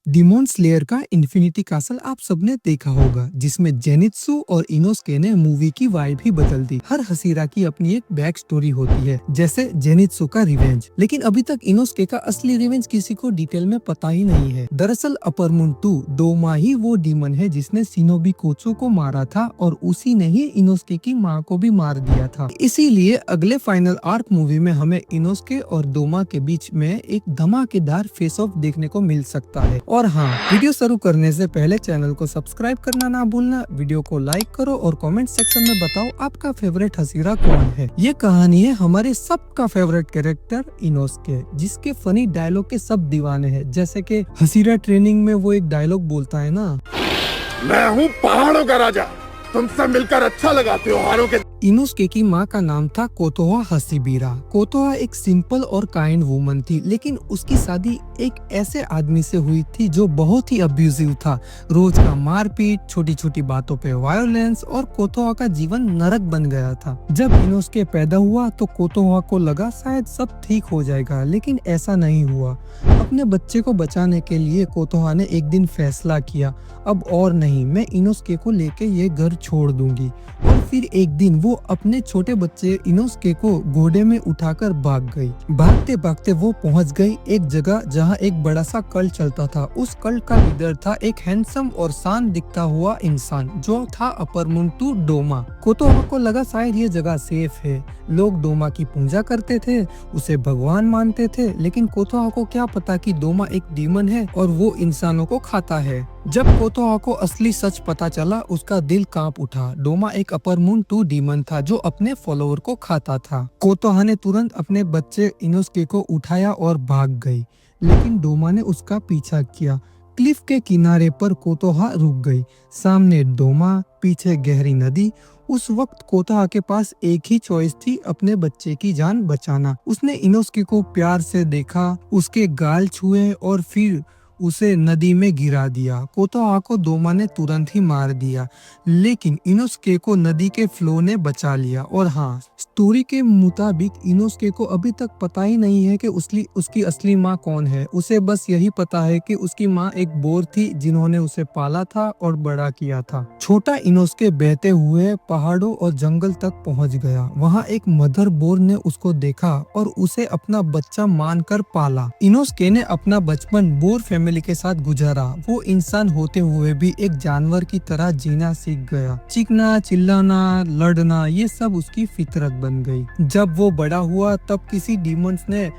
Demon slayer का infinity castle आप सबने देखा होगा, जिसमें जेनित्सु और इनोस्के ने मूवी की वाइब ही बदल दी। हर हसीरा की अपनी एक बैक स्टोरी होती है, जैसे जेनित्सु का रिवेंज। लेकिन अभी तक इनोस्के का असली रिवेंज किसी को डिटेल में पता ही नहीं है। दरअसल अपर मून 2 डोमा ही वो डीमन है जिसने शिनोबी कोचो को मारा था और उसी ने ही इनोस्के की माँ को भी मार दिया था। इसीलिए अगले फाइनल आर्क मूवी में हमें इनोस्के और डोमा के बीच में एक धमाकेदार फेस ऑफ देखने को मिल सकता है। और हाँ, वीडियो शुरू करने से पहले चैनल को सब्सक्राइब करना ना भूलना, वीडियो को लाइक करो और कमेंट सेक्शन में बताओ आपका फेवरेट हसीरा कौन है। ये कहानी है हमारे सबका फेवरेट कैरेक्टर इनोस्के, जिसके फनी डायलॉग के सब दीवाने हैं। जैसे कि हसीरा ट्रेनिंग में वो एक डायलॉग बोलता है ना, मैं हूँ पहाड़ों का राजा, तुमसे मिलकर अच्छा लगा त्योहारों के। इनोस्के की माँ का नाम था कोतोहा हसीबिरा। कोतोहा एक सिंपल और काइंड वुमन थी, लेकिन उसकी शादी एक ऐसे आदमी से हुई थी जो बहुत ही अब्यूजिव था। रोज का मारपीट, छोटी छोटी बातों पे वायोलेंस, और कोतोहा का जीवन नरक बन गया था। जब इनोस्के पैदा हुआ तो कोतोहा को लगा शायद सब ठीक हो जाएगा, लेकिन ऐसा नहीं हुआ। अपने बच्चे को बचाने के लिए कोतोहा ने एक दिन फैसला किया, अब और नहीं, मैं इनोस्के को लेके ये घर छोड़ दूंगी। और फिर एक दिन वो अपने छोटे बच्चे इनोस्के को घोड़े में उठाकर भाग गई। भागते भागते वो पहुंच गई एक जगह जहां एक बड़ा सा कल्ट चलता था। उस कल्ट का लीडर था एक हैंडसम और शांत दिखता हुआ इंसान, जो था अपर मून 2 डोमा। कोतोहा को लगा शायद ये जगह सेफ है। लोग डोमा की पूजा करते थे, उसे भगवान मानते थे, लेकिन कोतोहा को क्या पता कि डोमा एक डीमन है और वो इंसानों को खाता है। जब कोतोहा को असली सच पता चला, उसका दिल कांप उठा। डोमा एक अपर मून 2 डीमन था जो अपने फॉलोअर को खाता था। कोतोहा ने तुरंत अपने बच्चे इनोस्के को उठाया और भाग गई, लेकिन डोमा ने उसका पीछा किया। क्लिफ के किनारे पर कोतोहा रुक गई। सामने डोमा, पीछे गहरी नदी। उस वक्त कोतोहा के पास एक ही चॉइस थी, अपने बच्चे की जान बचाना। उसने इनोस्के को प्यार से देखा, उसके गाल छुए और फिर उसे नदी में गिरा दिया। कोतोहा को डोमा ने तुरंत ही मार दिया, लेकिन इनोस्के को नदी के फ्लो ने बचा लिया। और हाँ, स्टोरी के मुताबिक इनोस्के को अभी तक पता ही नहीं है कि उसकी असली माँ कौन है। उसे बस यही पता है कि उसकी माँ एक बोर थी जिन्होंने उसे पाला था और बड़ा किया था। छोटा इनोस्के बहते हुए पहाड़ों और जंगल तक पहुंच गया। वहाँ एक मदर बोर ने उसको देखा और उसे अपना बच्चा मानकर पाला। इनोस्के ने अपना बचपन बोर फैमिली के साथ गुजारा। वो इंसान होते हुए भी एक जानवर की तरह जीना सीख गया। चीखना, चिल्लाना, लड़ना, ये सब उसकी फितरत बन गई। जब वो बड़ा हुआ तब किसी डीमंस ने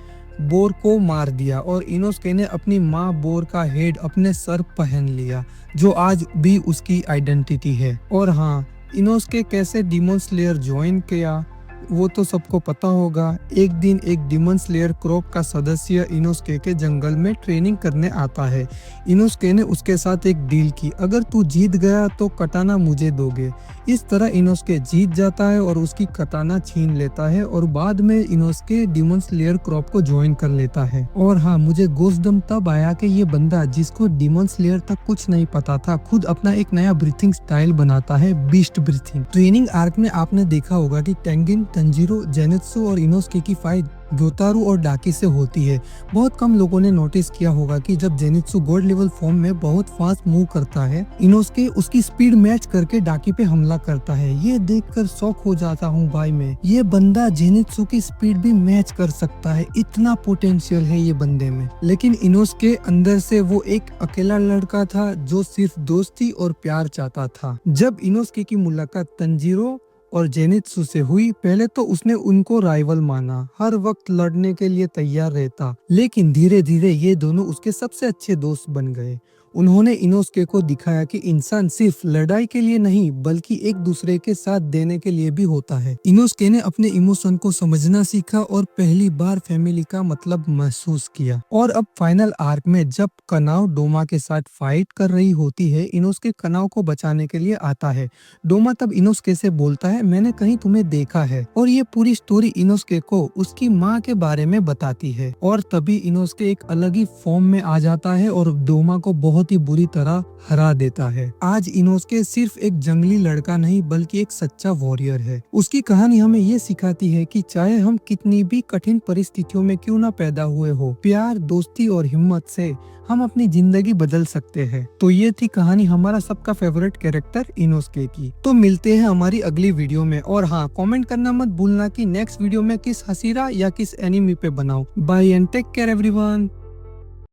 बोर को मार दिया और इनोस्के ने अपनी माँ बोर का हेड अपने सर पहन लिया, जो आज भी उसकी आइडेंटिटी है। और हाँ, इनोस्के कैसे डिमन स्लेयर ज्वाइन किया वो तो सबको पता होगा। एक दिन एक डिमन स्लेयर क्रॉप का सदस्य इनोस्के के जंगल में ट्रेनिंग करने आता है। इनोस्के ने उसके साथ एक डील की, अगर तू जीत गया तो कटाना मुझे दोगे। इस तरह इनोस्के जीत जाता है और उसकी कटाना छीन लेता है, और बाद में इनोस्के डिमन स्लेयर क्रॉप को ज्वाइन कर लेता है। और हाँ, मुझे गोस्टडम तब आया कि ये बंदा, जिसको डिमन स्लेयर तक कुछ नहीं पता था, खुद अपना एक नया ब्रीथिंग स्टाइल बनाता है, बीस्ट ब्रीथिंग। ट्रेनिंग आर्क में आपने देखा होगा कि टेंगिन, तंजीरो, जेनित्सु और इनोस्के की फाइट ग्योतारू और डाकी से होती है। बहुत कम लोगों ने नोटिस किया होगा कि जब जेनित्सु गॉड लेवल फॉर्म में बहुत फास्ट मूव करता है, इनोस्के उसकी स्पीड मैच करके डाकी पे हमला करता है। ये देखकर शॉक हो जाता हूँ भाई मैं, ये बंदा जेनित्सु की स्पीड भी मैच कर सकता है, इतना पोटेंशियल है ये बंदे में। लेकिन इनोस्के अंदर से वो एक अकेला लड़का था जो सिर्फ दोस्ती और प्यार चाहता था। जब इनोस्के की मुलाकात तंजीरो और जेनित्सु से हुई, पहले तो उसने उनको राइवल माना, हर वक्त लड़ने के लिए तैयार रहता, लेकिन धीरे धीरे ये दोनों उसके सबसे अच्छे दोस्त बन गए। उन्होंने इनोस्के को दिखाया कि इंसान सिर्फ लड़ाई के लिए नहीं, बल्कि एक दूसरे के साथ देने के लिए भी होता है। इनोस्के ने अपने इमोशन को समझना सीखा और पहली बार फैमिली का मतलब महसूस किया। और अब फाइनल आर्क में जब कनाव डोमा के साथ फाइट कर रही होती है, इनोस्के कनाव को बचाने के लिए आता है। डोमा तब इनोस्के से बोलता है, मैंने कहीं तुम्हें देखा है, और ये पूरी स्टोरी इनोस्के को उसकी माँ के बारे में बताती है। और तभी इनोस्के एक अलग ही फॉर्म में आ जाता है और डोमा को बहुत बहुत ही बुरी तरह हरा देता है। आज इनोस्के सिर्फ एक जंगली लड़का नहीं बल्कि एक सच्चा वॉरियर है। उसकी कहानी हमें ये सिखाती है कि चाहे हम कितनी भी कठिन परिस्थितियों में क्यों ना पैदा हुए हो, प्यार, दोस्ती और हिम्मत से हम अपनी जिंदगी बदल सकते हैं। तो ये थी कहानी हमारा सबका फेवरेट कैरेक्टर इनोस्के की। तो मिलते हैं हमारी अगली वीडियो में। और हाँ, कमेंट करना मत भूलना कि नेक्स्ट वीडियो में किस हसीरा या किस एनिमी पे बनाऊं। Bye and take care everyone.